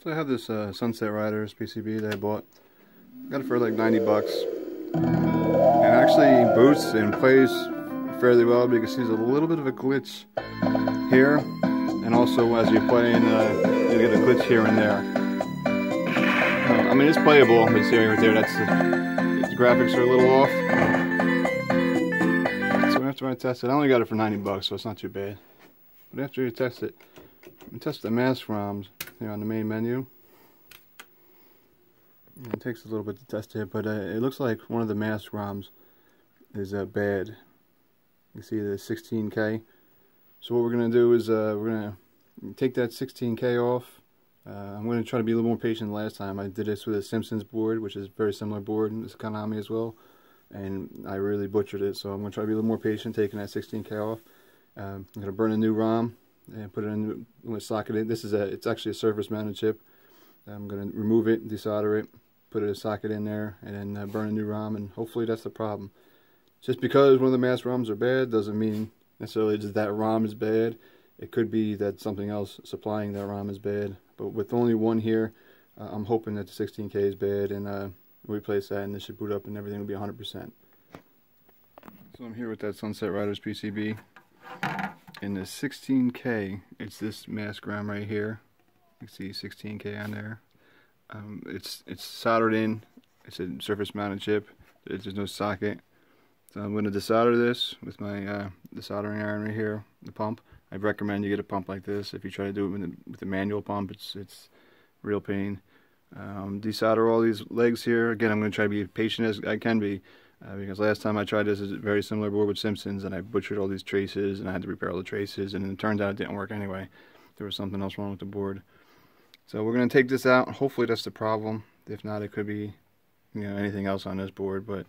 So I have this Sunset Riders PCB that I bought. Got it for like 90 bucks. And it actually boots and plays fairly well, but you can see there's a little bit of a glitch here. And also as you're playing, you get a glitch here and there. I mean, it's playable, but see right there, that's the graphics are a little off. So after I test it, I only got it for 90 bucks, so it's not too bad. But after you test it, you test the mask ROMs here on the main menu. It takes a little bit to test it, but it looks like one of the mask ROMs is bad. You see the 16K. So what we're going to do is we're going to take that 16K off. I'm going to try to be a little more patient than last time. I did this with a Simpsons board, which is a very similar board. It's Konami as well. And I really butchered it, so I'm going to try to be a little more patient taking that 16K off. I'm going to burn a new ROM and put it in the socket. It's actually a surface mounted chip. I'm going to remove it, desolder it, put a socket in there, and then burn a new ROM, and hopefully that's the problem. Just because one of the mask ROMs are bad doesn't mean necessarily that ROM is bad. It could be that something else supplying that ROM is bad. But with only one here, I'm hoping that the 16K is bad, and we'll replace that, and this should boot up, and everything will be 100%. So I'm here with that Sunset Riders PCB. In the 16K, it's this mask ROM right here. You can see 16K on there. It's soldered in. It's a surface mounted chip. There's no socket. So I'm going to desolder this with my desoldering iron right here, the pump. I'd recommend you get a pump like this. If you try to do it with the manual pump, it's real pain. Desolder all these legs here. Again, I'm going to try to be as patient as I can be, because last time I tried this is a very similar board with Simpsons, and I butchered all these traces, and I had to repair all the traces, and it turned out it didn't work anyway. There was something else wrong with the board. So we're going to take this out. Hopefully that's the problem. If not, it could be, anything else on this board. But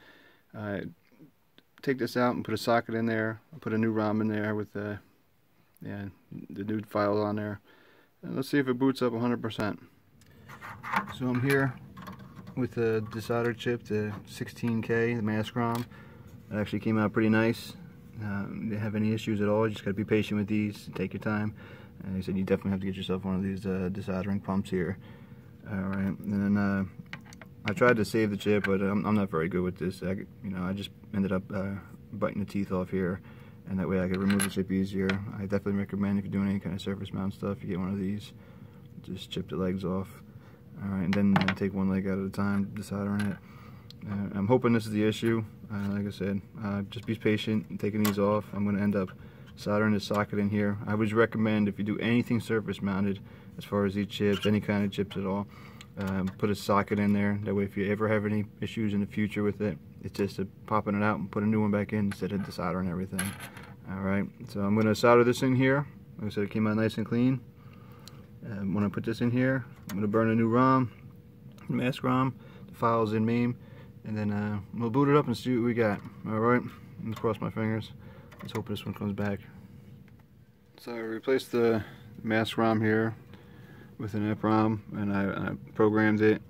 take this out and put a socket in there. I'll put a new ROM in there with the new file on there. And let's see if it boots up 100%. So I'm here with the desoldered chip, the 16K, the mask ROM. It actually came out pretty nice. Didn't have any issues at all. You just got to be patient with these. Take your time. He said you definitely have to get yourself one of these desoldering pumps here. Alright, and then I tried to save the chip, but I'm not very good with this. I just ended up biting the teeth off here, and that way I could remove the chip easier. I definitely recommend if you're doing any kind of surface mount stuff, you get one of these. Just chip the legs off. Alright, and then take one leg at a time, desoldering it. I'm hoping this is the issue. Like I said, just be patient in taking these off. I'm going to end up soldering the socket in here. I would recommend if you do anything surface mounted, as far as these chips, any kind of chips at all, put a socket in there. That way if you ever have any issues in the future with it, it's just popping it out and put a new one back in instead of desoldering everything. Alright, so I'm going to solder this in here. Like I said, it came out nice and clean. When I put this in here, I'm going to burn a new ROM, mask ROM. The file's in MAME, and then we'll boot it up and see what we got. Alright, let's cross my fingers. Let's hope this one comes back. So I replaced the mask ROM here with an EPROM, and I programmed it.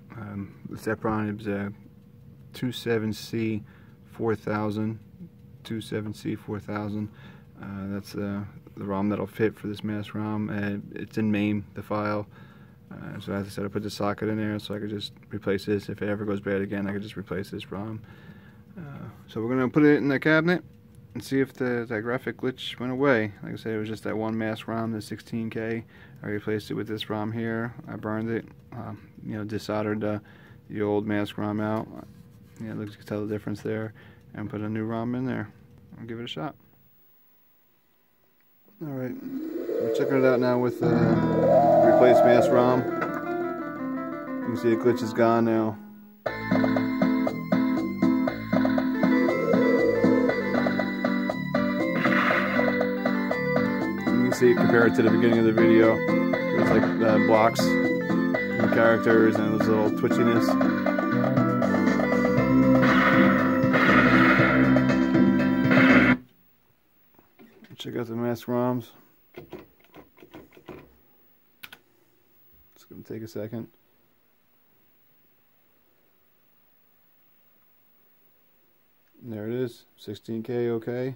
This EPROM is a 27C4000. 27C4000. That's the ROM that'll fit for this mask ROM, and it's in MAME, the file. So as I said, I put the socket in there so I could just replace this. If it ever goes bad again, I could just replace this ROM. So we're going to put it in the cabinet and see if that graphic glitch went away. Like I said, it was just that one mask ROM, the 16K. I replaced it with this ROM here. I burned it, desoldered the old mask ROM out. You can tell the difference there, and put a new ROM in there. I'll give it a shot. Alright, we're checking it out now with replaced mask ROM. You can see the glitch is gone now. See it compared to the beginning of the video. There's like blocks and the characters and this little twitchiness. Check out the mask ROMs. It's going to take a second. And there it is, 16K okay.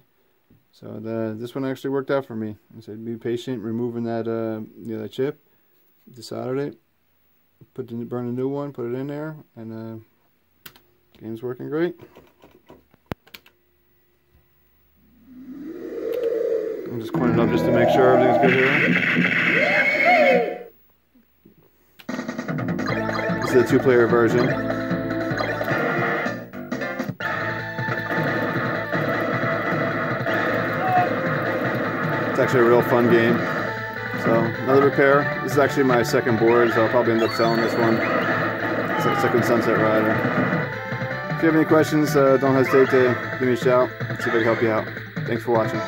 So this one actually worked out for me. I said be patient removing that that chip, desoldered it, burn a new one, put it in there, and game's working great. I'm just cleaning it up just to make sure everything's good here. This is a 2-player version. It's actually a real fun game. So, another repair. This is actually my second board, so I'll probably end up selling this one. It's a second Sunset Rider. If you have any questions, don't hesitate to give me a shout. See if I can help you out. Thanks for watching.